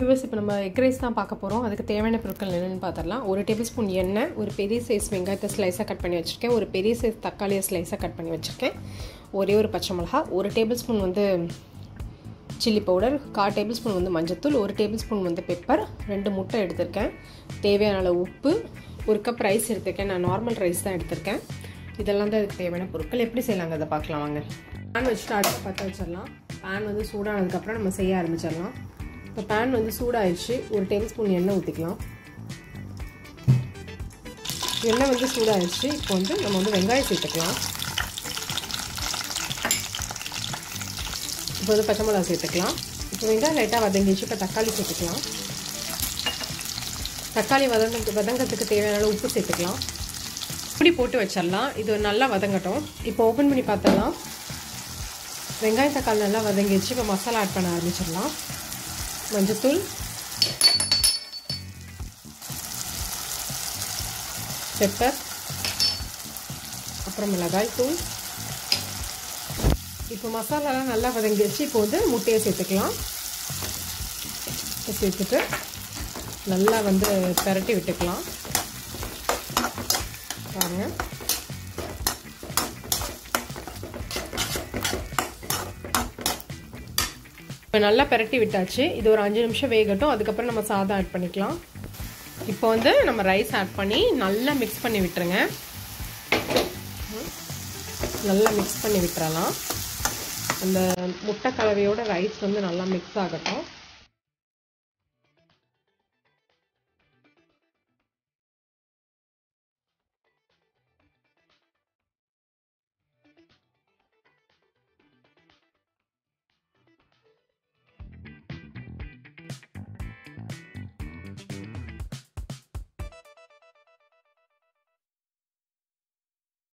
Viewers இப்போ நம்ம egg rice தான் பார்க்க போகிறோம். அதுக்கு தேவையான பொருட்கள் என்னென்னு பார்த்துடலாம். 1 டேபிள் ஸ்பூன் எண்ணெய், ஒரு பெரிய சைஸ் வெங்காயத்தை ஸ்லைஸாக கட் பண்ணி வச்சுருக்கேன், ஒரு பெரிய சைஸ் தக்காளியை ஸ்லைஸாக கட் பண்ணி வச்சுருக்கேன், ஒரே ஒரு பச்சை மிளகா, 1 டேபிள் ஸ்பூன் வந்து சில்லி பவுடர், 1/4 டேபிள் ஸ்பூன் வந்து மஞ்சத்தூள், 1 டேபிள் ஸ்பூன் வந்து பெப்பர், 2 முட்டை எடுத்திருக்கேன், தேவையான அளவு உப்பு, 1 கப் ரைஸ் எடுத்திருக்கேன். நான் நார்மல் ரைஸ் தான் எடுத்திருக்கேன். இதெல்லாம் தான் அதுக்கு தேவையான பொருட்கள். எப்படி செய்யலாங்க அதை பார்க்கலாம் வாங்க. பேன் வச்சுட்டு அடுப்பு பற்ற வச்சிடலாம். பேன் வந்து சூடானதுக்கப்புறம் நம்ம செய்ய ஆரம்பிச்சிடலாம். இப்போ பேன் வந்து சூடாகிடுச்சு. 1 டேபிள் ஸ்பூன் எண்ணெய் ஊற்றிக்கலாம். எண்ணெய் வந்து சூடாகிடுச்சு. இப்போ வந்து நம்ம வந்து வெங்காயம் சேர்த்துக்கலாம். இப்போ வந்து பச்சை மிளகா சேர்த்துக்கலாம். இப்போ வெங்காயம் லைட்டாக வதங்கிடுச்சு. இப்போ தக்காளி சேர்த்துக்கலாம். தக்காளி வதங்கிறதுக்கு தேவையான உப்பு சேர்த்துக்கலாம். இப்படி போட்டு வச்சிடலாம். இது நல்லா வதங்கட்டும். இப்போ ஓப்பன் பண்ணி பார்த்துடலாம். வெங்காயம் தக்காளி நல்லா வதங்கிடுச்சு. இப்போ மசாலா ஆட் பண்ண ஆரம்பிச்சிடலாம். மஞ்சத்தூள், பெப்பர், அப்புறம் மிளகாய் தூள். இப்போ மசாலாலாம் நல்லா வதங்கிடுச்சு. இப்போ வந்து முட்டையை சேர்த்துக்கலாம். சேர்த்துட்டு நல்லா வந்து பிரட்டி விட்டுக்கலாம். பாருங்க, இப்போ நல்லா பிரட்டி விட்டாச்சு. இது ஒரு 5 நிமிஷம் வேகட்டும். அதுக்கப்புறம் நம்ம சாதம் ஆட் பண்ணிக்கலாம். இப்போ வந்து நம்ம ரைஸ் ஆட் பண்ணி நல்லா மிக்ஸ் பண்ணி விட்டுருங்க. நல்லா மிக்ஸ் பண்ணி விட்டுறலாம். அந்த முட்டை கலவையோட ரைஸ் வந்து நல்லா மிக்ஸ் ஆகட்டும்.